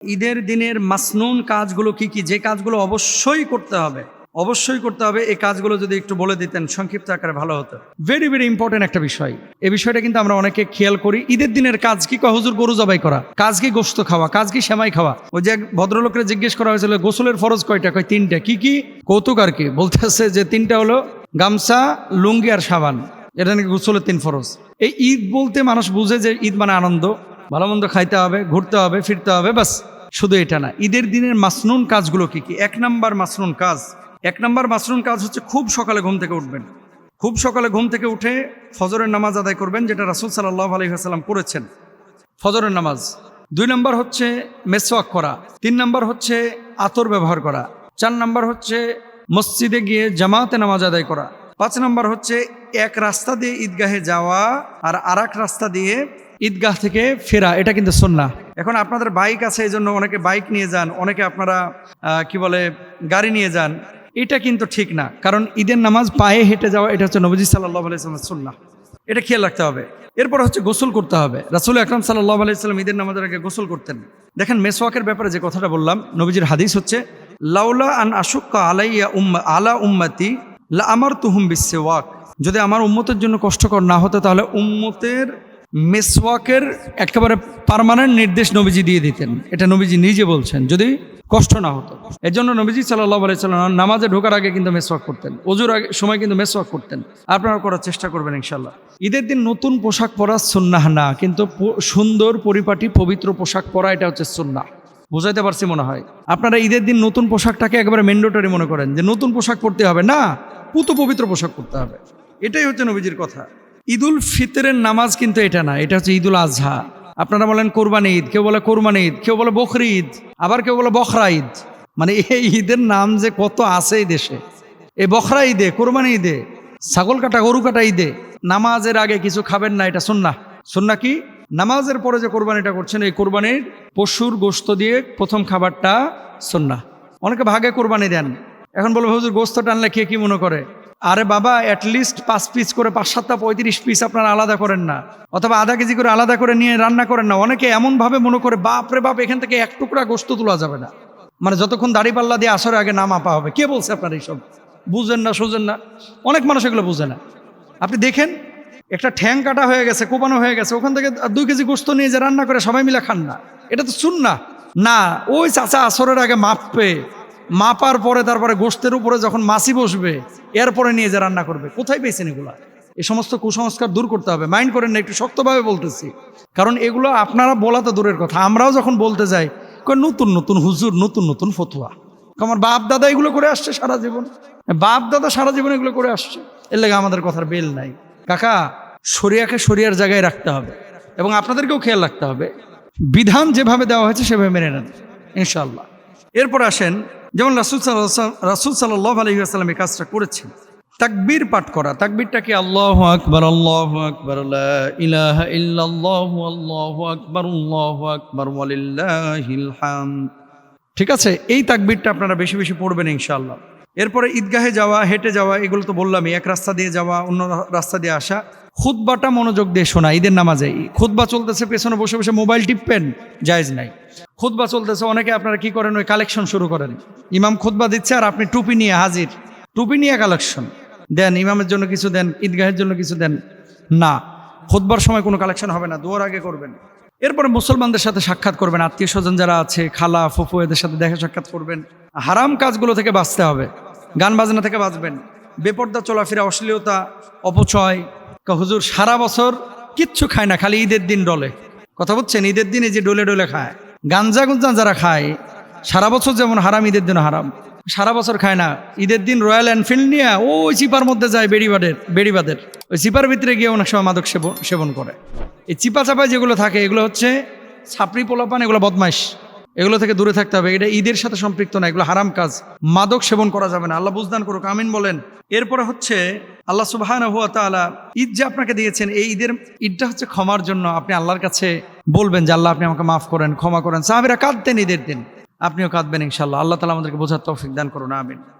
ঈদের দিনের মাসনুন কাজগুলো কি কি, যে কাজগুলো অবশ্যই করতে হবে এই কাজগুলো যদি একটু বলে দিতেন সংক্ষিপ্ত আকারে ভালো হতো। ভেরি ভেরি ইম্পর্টেন্ট একটা বিষয়। এই বিষয়টা কিন্তু আমরা অনেকে খেয়াল করি। ঈদের দিনের কাজ কি? হুজুর গরু জবাই করা। কাজ কি? গোশত খাওয়া। কাজ কি? সেমাই খাওয়া। ওই যে এক ভদ্রলোকের জিজ্ঞেস করা হয়েছিল গোসলের ফরজ কয়টা? কয় তিনটা। কি কি? কৌতুক আর কি। বলতেছে যে তিনটা হলো গামছা, লুঙ্গি আর সাবান। এটা নাকি গোসলের 3 ফরজ। এই ঈদ বলতে মানুষ বুঝে যে ঈদ মানে আনন্দ, ভালো মন্দ খাইতে হবে, ঘুরতে হবে, ফিরতে হবে, বাস। শুধু এটা না, ঈদের দিনের মাসনুন কাজগুলো কি কি? এক নাম্বার মাসনুন কাজ হচ্ছে খুব সকালে ঘুম থেকে উঠবেন। খুব সকালে ঘুম থেকে উঠে ফজরের নামাজ আদায় করবেন, যেটা রাসূল সাল্লাল্লাহু আলাইহি ওয়াসাল্লাম করেছেন, ফজরের নামাজ। 2 নাম্বার হচ্ছে মেসওয়াক করা। 3 নাম্বার হচ্ছে আতর ব্যবহার করা। 4 নাম্বার হচ্ছে মসজিদে গিয়ে জামাতে নামাজ আদায় করা। 5 নাম্বার হচ্ছে এক রাস্তা দিয়ে ঈদগাহে যাওয়া আর আরেক রাস্তা দিয়ে ঈদগাহ থেকে ফেরা। এটা কিন্তু সুন্নাহ। এখন আপনাদের বাইক আছে, এই জন্য অনেকে বাইক নিয়ে যান, অনেকে আপনারা গাড়ি নিয়ে যান। এটা কিন্তু ঠিক না, কারণ ঈদের নামাজ পায়ে হেঁটে যাওয়া এটা হচ্ছে নবীজি সাল্লাল্লাহু আলাইহি ওয়াসাল্লামের সুন্নাহ। এটা খেয়াল রাখতে হবে। এরপর হচ্ছে গোসল করতে হবে। রাসূল আকরাম সাল্লাল্লাহু আলাইহি ওয়াসাল্লাম ঈদের নামাজের আগে গোসল করতেন। দেখেন, মেসওয়াকের ব্যাপারে যে কথাটা বললাম, নবীজির হাদিস হচ্ছে লাউলা আন আশুক্কা আলাইয়া আলা উম্মতি লা আমারতুহুম বিসওয়াক। যদি আমার উম্মতের জন্য কষ্টকর না হতো তাহলে উম্মতের মেসওয়াকের একেবারে পার্মানেন্ট নির্দেশ নবীজি দিয়ে দিতেন। এটা নবীজি নিজে বলছেন, যদি কষ্ট না হতো। এর জন্য নবীজি সাল্লাল্লাহু আলাইহি ওয়াসাল্লাম নামাজে ঢোকার আগে কিন্তু মেসওয়াক করতেন, ওযুর আগে সময় কিন্তু মেসওয়াক করতেন। আপনারা করার চেষ্টা করবেন ইনশাআল্লাহ। ঈদের দিন নতুন পোশাক পরা সুন্নাহ না, কিন্তু সুন্দর পরিপাটি পবিত্র পোশাক পরা এটা হচ্ছে সুন্নাহ। বুঝাইতে পারছি মনে হয়। আপনারা ঈদের দিন নতুন পোশাকটাকে একেবারে ম্যান্ডেটরি মনে করেন, যে নতুন পোশাক পরতে হবে না, পুত পবিত্র পোশাক পরতে হবে। এটাই হচ্ছে নবীজির কথা। ঈদুল ফিতরের নামাজ কিন্তু এটা না, এটা হচ্ছে ঈদুল আজহা। আপনারা বলেন কোরবানি ঈদ, কেউ বলে কোরবানি ঈদ, কেউ বলে বকরি ঈদ, আবার কেউ বলে বখরা ঈদ। মানে এই ঈদের নাম যে কত আছে এই দেশে। এই বখরা ঈদে, কোরবানি ঈদে, ছাগল কাটা, গরু কাটা ঈদে নামাজের আগে কিছু খাবেন না, এটা সুন্নাহ। সুন্নাহ কি? নামাজের পরে যে কোরবানিটা করছেন, এই কোরবানির পশুর গোশত দিয়ে প্রথম খাবারটা সুন্নাহ। অনেকে ভাগে কোরবানি দেন। এখন বলবো হুজুর গোশত টানলে কে কি মনে করে? আরে বাবা, অ্যাটলিস্ট 5 পিস করে, 5-7টা 35 পিস আপনারা আলাদা করেন না, অথবা আধা কেজি করে আলাদা করে নিয়ে রান্না করেন না। অনেকে এমনভাবে মনে করে বাপ রে বাপ, এখান থেকে এক টুকরা গোশত তোলা যাবে না, মানে যতক্ষণ দাড়ি পাল্লা দিয়ে আসরে আগে না মাপা হবে। কে বলছে আপনার এইসব? বুঝেন না, সোজেন না। অনেক মানুষ এগুলো বুঝে না। আপনি দেখেন, একটা ঠ্যাং কাটা হয়ে গেছে, কোপানো হয়ে গেছে, ওখান থেকে 2 কেজি গোশত নিয়ে যে রান্না করে সবাই মিলে খান না, এটা তো সুন্নাহ না। ওই চাচা আসরের আগে মাপবে, মাপার পরে তারপরে গোশতের উপরে যখন মাছি বসবে এরপরে নিয়ে যে রান্না করবে। কোথায় পেয়েছেন এগুলা? এই সমস্ত কুসংস্কার দূর করতে হবে। মাইন্ড করেন না, একটু শক্তভাবে বলতেছি, কারণ এগুলো আপনারা বলা তো দূরের কথা, আমরাও যখন বলতে যাই নতুন নতুন হুজুর, নতুন নতুন ফতোয়া। আমার বাপ দাদা এগুলো করে আসছে সারা জীবন, এগুলো করে আসছে, এর লেগে আমাদের কথার বেল নাই। কাকা, শরিয়াকে শরিয়ার জায়গায় রাখতে হবে, এবং আপনাদেরকেও খেয়াল রাখতে হবে বিধান যেভাবে দেওয়া হয়েছে সেভাবে মেনে নেন ইনশাআল্লাহ। এরপর আসেন, যেমন রাসূল সাল্লাল্লাহু আলাইহি ওয়াসাল্লাম এই কাজটা করেছেন, তাকবীর পাঠ করা। তাকবীরটা কি? আল্লাহু আকবার, আল্লাহু আকবার, লা ইলাহা ইল্লাল্লাহু, আল্লাহু আকবার, আল্লাহু আকবার, ওয়ালিল্লাহিল হামদ। ঠিক আছে, এই তাকবীরটা আপনারা বেশি বেশি পড়বেন ইনশাআল্লাহ। এরপরে ঈদগাহে যাওয়া, হেঁটে যাওয়া, এগুলো তো বললামই। এক রাস্তা দিয়ে যাওয়া, অন্য রাস্তা দিয়ে আসা। খুতবাটা মনোযোগ দিয়ে শোনা। ঈদের নামাজে খুতবা চলতেছে, পেছনে বসে বসে মোবাইল টিপবেন, জায়েজ নাই। খুতবা চলতেছে, অনেকে আপনারা কি করেন, ওই কালেকশন শুরু করেন। ইমাম খুতবা দিচ্ছে আর আপনি টুপি নিয়ে হাজির, টুপি নিয়ে কালেকশন দেন, ইমামের জন্য কিছু দেন, ঈদগাহের জন্য কিছু দেন। না, খুতবার সময় কোনো কালেকশন হবে না, দোয়ার আগে করবেন। এরপরে মুসলমানদের সাথে সাক্ষাৎ করবেন, আত্মীয় স্বজন যারা আছে, খালা ফুফু, এদের সাথে দেখা সাক্ষাৎ করবেন। হারাম কাজগুলো থেকে বাঁচতে হবে, গান বাজনা থেকে বাঁচবেন, বেপর্দা চলাফেরা, অশ্লীলতা, অপচয়। হুজুর সারা বছর কিচ্ছু খায় না, খালি ঈদের দিন ডলে। কথা বলছেন? ঈদের দিনে যে ডলে ডলে খায়, গাঞ্জা গুঞ্জা যারা খায়, সারা বছর যেমন হারাম, ঈদের দিনও হারাম। সারা বছর খায় না, ঈদের দিন রয়্যাল এনফিল্ড নিয়ে ওই চিপার মধ্যে যায়, বেড়িবাদের ওই চিপার ভিতরে গিয়ে অনেক সময় মাদক সেবন করে। এই চিপা চাপায় যেগুলো থাকে, এগুলো হচ্ছে ছাপড়ি পোলাপান, এগুলো বদমাইশ, এগুলো থেকে দূরে থাকতে হবে। এটা ঈদের সাথে সম্পৃক্ত না, এগুলো হারাম কাজ। মাদক সেবন করা যাবে না। আল্লাহ বুঝদান করুক, আমিন বলেন। এরপরে হচ্ছে আল্লাহ সুবহানাহু ওয়া তাআলা ঈদ যে আপনাকে দিয়েছেন, এই ঈদটা হচ্ছে ক্ষমার জন্য। আপনি আল্লাহর কাছে বলবেন যে আল্লাহ আপনি আমাকে মাফ করেন, ক্ষমা করেন। সাহাবীরা কাঁদতেন ঈদের দিন, আপনিও কাঁদবেন ইনশাআল্লাহ। আল্লাহ তাআলা আমাদেরকে বোঝার তৌফিক দান করুন, আমিন।